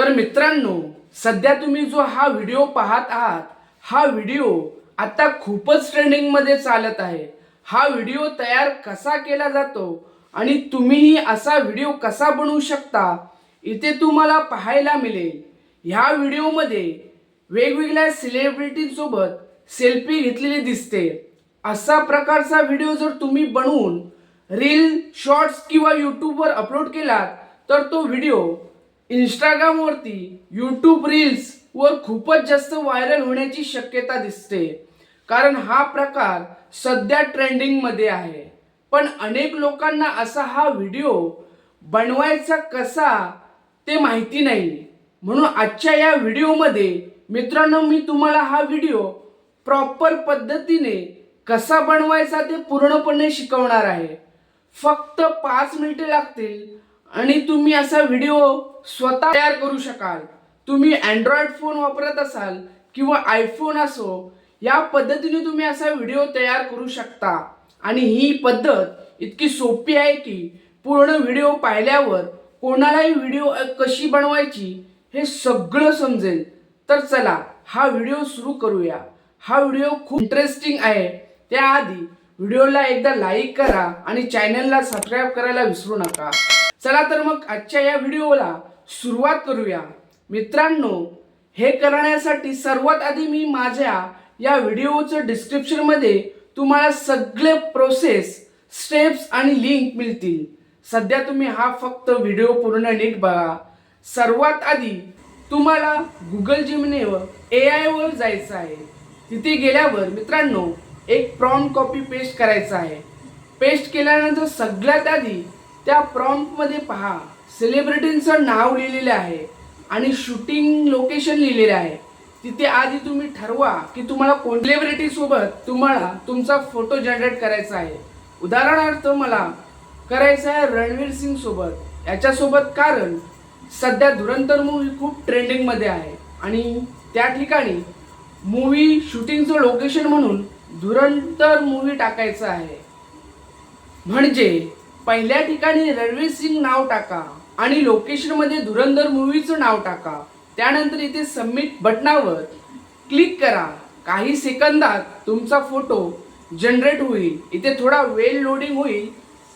तर मित्रांनो, सध्या तुम्ही जो हा व्हिडिओ पाहत आहात, हा व्हिडिओ आता खूपच ट्रेंडिंग मध्ये चालत आहे। हा व्हिडिओ तयार कसा केला जातो आणि तुम्हीही असा व्हिडिओ कसा बनवू शकता, इथे तुम्हाला पाहायला मिळेल। ह्या व्हिडिओमध्ये वेगवेगळ्या सेलिब्रिटींसोबत सेल्फी घेतलेली दिसते। असा प्रकारचा व्हिडिओ जर तुम्ही बनवून रील, शॉर्ट्स किंवा यूट्यूबवर अपलोड केलात, तर तो व्हिडिओ इंस्टाग्रामवरती, यूट्यूब रील्स वर खूपच जास्त व्हायरल होण्याची शक्यता दिसते। कारण हा प्रकार सध्या ट्रेंडिंग मध्ये आहे। पण अनेक लोकांना असा हा व्हिडिओ बनवायचा कसा ते माहिती नाही। म्हणून आजच्या या व्हिडिओमध्ये मित्रांनो, मी तुम्हाला हा व्हिडिओ प्रॉपर पद्धतीने कसा बनवायचा ते पूर्णपणे शिकवणार आहे। फक्त 5 मिनिटे लागतील आणि तुम्ही असा व्हिडिओ स्वतः तयार करू शकाल। तुम्ही अँड्रॉइड फोन वापरत असाल किंवा आयफोन असो, या पद्धतीने तुम्ही असा व्हिडिओ तयार करू शकता। आणि ही पद्धत इतकी सोपी आहे की पूर्ण व्हिडिओ पाहिल्यावर कोणालाही व्हिडिओ कशी बनवायची हे सगळं समजेल। तर चला हा व्हिडिओ सुरू करूया। हा व्हिडिओ खूप इंटरेस्टिंग आहे। त्याआधी व्हिडिओला एकदा लाईक करा आणि चॅनलला सबस्क्राईब करायला विसरू नका। चला तर मग आजच्या या व्हिडिओला सुरुवात करूया। मित्रांनो, हे करण्यासाठी सर्वात आधी मी माझ्या या व्हिडिओचं डिस्क्रिप्शन मध्ये तुम्हाला सगळे प्रोसेस, स्टेप्स आणि लिंक मिळतील। सध्या तुम्ही हा फक्त व्हिडिओ पूर्ण नीट बघा। सर्वात आधी तुम्हाला गुगल जेमिनीवर AI वर जायचं आहे। तिथे गेल्यावर मित्रांनो, एक प्रॉम्प्ट कॉपी पेस्ट करायचा आहे। पेस्ट केल्यानंतर सगळ्यात आधी त्या प्रॉम्प्ट मध्ये पहा, सेलिब्रिटींचं नाव लिहिलेलं आहे आणि शूटिंग लोकेशन लिहिलेलं आहे। तिथे आधी तुम्ही ठरवा की तुम्हाला कोणत्या सेलिब्रिटी सोबत तुम्हाला तुमचा फोटो जनरेट करायचा आहे। उदाहरणार्थ मला करायचा आहे रणवीर सिंग सोबत। याच्यासोबत कारण सध्या धुरंधर मूवी खूप ट्रेंडिंग मध्ये आहे आणि त्या ठिकाणी मूवी शूटिंगचं लोकेशन म्हणून धुरंधर मूवी टाकायचं आहे। म्हणजे पहिल्या ठिकाणी रणवीर सिंग नाव टाका आणि लोकेशन मध्ये धुरंधर मूवीचं नाव टाका। त्यानंतर इथे सबमिट बटनावर क्लिक करा। काही सेकंदात तुमचा फोटो जनरेट होईल। इथे थोडा वेळ लोडिंग होईल।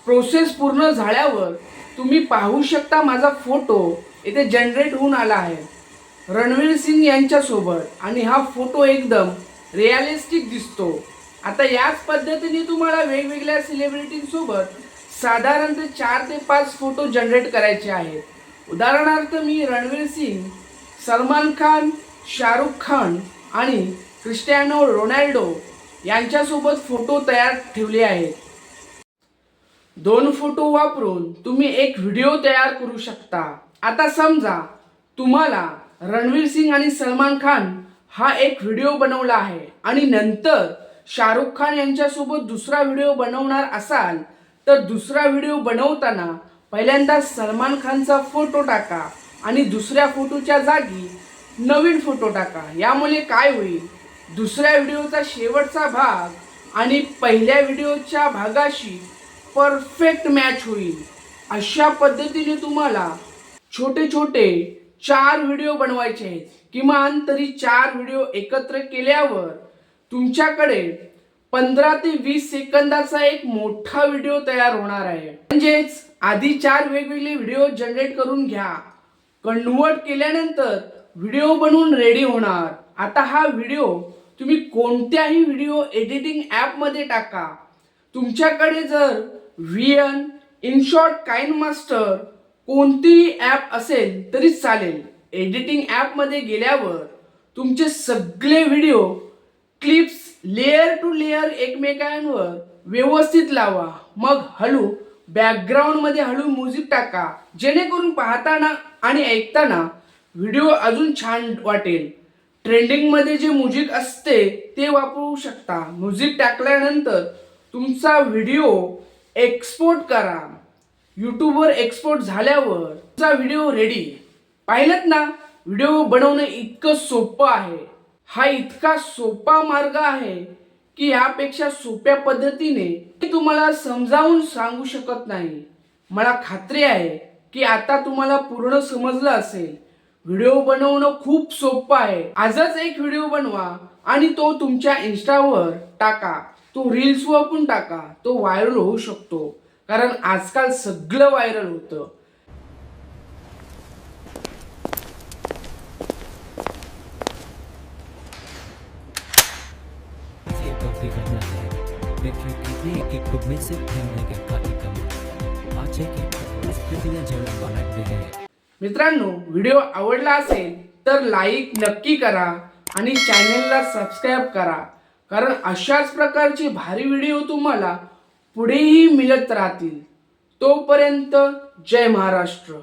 प्रोसेस पूर्ण झाल्यावर तुम्ही पाहू शकता माझा फोटो इथे जनरेट होऊन आला आहे रणवीर सिंग यांच्या सोबत आणि हा फोटो एकदम रिअलिस्टिक दिसतो। आता याच पद्धतीने तुम्हाला वेगवेगळ्या सेलिब्रिटींसोबत साधारणतः 4 ते 5 फोटो जनरेट करायचे आहेत। उदाहरणार्थ मी रणवीर सिंग, सलमान खान, शाहरुख खान आणि क्रिस्टियानो रोनाल्डो यांच्यासोबत फोटो तयार ठेवले आहेत। 2 फोटो वापरून तुम्ही एक व्हिडिओ तयार करू शकता। आता समजा तुम्हाला रणवीर सिंग आणि सलमान खान हा एक व्हिडिओ बनवला आहे आणि नंतर शाहरुख खान यांच्यासोबत दुसरा व्हिडिओ बनवणार असाल, तर दुसरा व्हिडिओ बनवताना पहिल्यांदा सलमान खानचा फोटो टाका आणि दुसऱ्या फोटोच्या जागी नवीन फोटो टाका। यामुळे काय होईल, दुसऱ्या व्हिडिओचा शेवटचा भाग आणि पहिल्या व्हिडिओच्या भागाशी परफेक्ट मॅच होईल। अशा पद्धतीने तुम्हाला छोटे छोटे 4 व्हिडिओ बनवायचे आहेत। किमान तरी 4 व्हिडिओ एकत्र केल्यावर तुमच्याकडे 15 ते 20 सेकंदाचा एक मोठा व्हिडिओ तयार होणार आहे। म्हणजेच आधी 4 वेगवेगळे व्हिडिओ जनरेट करून घ्या। कन्वर्ट केल्यानंतर व्हिडिओ बनवून रेडी होणार। आता हा व्हिडिओ तुम्ही कोणत्याही व्हिडिओ एडिटिंग ॲप मध्ये टाका। तुमच्याकडे जर VN, InShot, KineMaster कोणतीही ॲप असेल तरी चालेल। एडिटिंग ॲप मध्ये गेल्यावर तुमचे सगळे video clips layer to layer एकमेकांवर व्यवस्थित लावा। मग हळू बॅकग्राऊंड मध्ये हळू म्युझिक टाका, जेणेकरून पाहताना आणि ऐकताना व्हिडिओ अजून छान वाटेल। ट्रेंडिंग मध्ये जे म्युझिक असते ते वापरू शकता। म्युझिक टाकल्यानंतर तुमचा व्हिडिओ एक्सपोर्ट करा। यूट्यूबवर एक्सपोर्ट झाल्यावर तुमचा व्हिडिओ रेडी। पाहिलत ना, व्हिडिओ बनवणं इतकं सोपं आहे। हा इतका सोपा मार्ग आहे की यापेक्षा सोप्या पद्धतीने मी तुम्हाला समजावून सांगू शकत नाही। मला खात्री आहे की आता तुम्हाला पूर्ण समजलं असेल। व्हिडिओ बनवणं खूप सोपं आहे. आजच एक व्हिडिओ बनवा आणि तो तुमच्या इंस्टावर टाका, तो रील्सवर पण टाका, तो व्हायरल होऊ शकतो. कारण आजकाल सगळं व्हायरल होतं. भक्ति करना है देखिए कितने एक ग्रुप में से खेलने के काफी कम आज है कि इस पृथ्वी जन्म बनाते हैं. मित्रांनो, व्हिडिओ आवडला असेल तर लाईक नक्की करा आणि चॅनेलला सबस्क्राईब करा. कारण अशाच प्रकारचे भारी व्हिडिओ तुम्हाला पुढेही मिळत राहतील. तोपर्यंत जय महाराष्ट्र.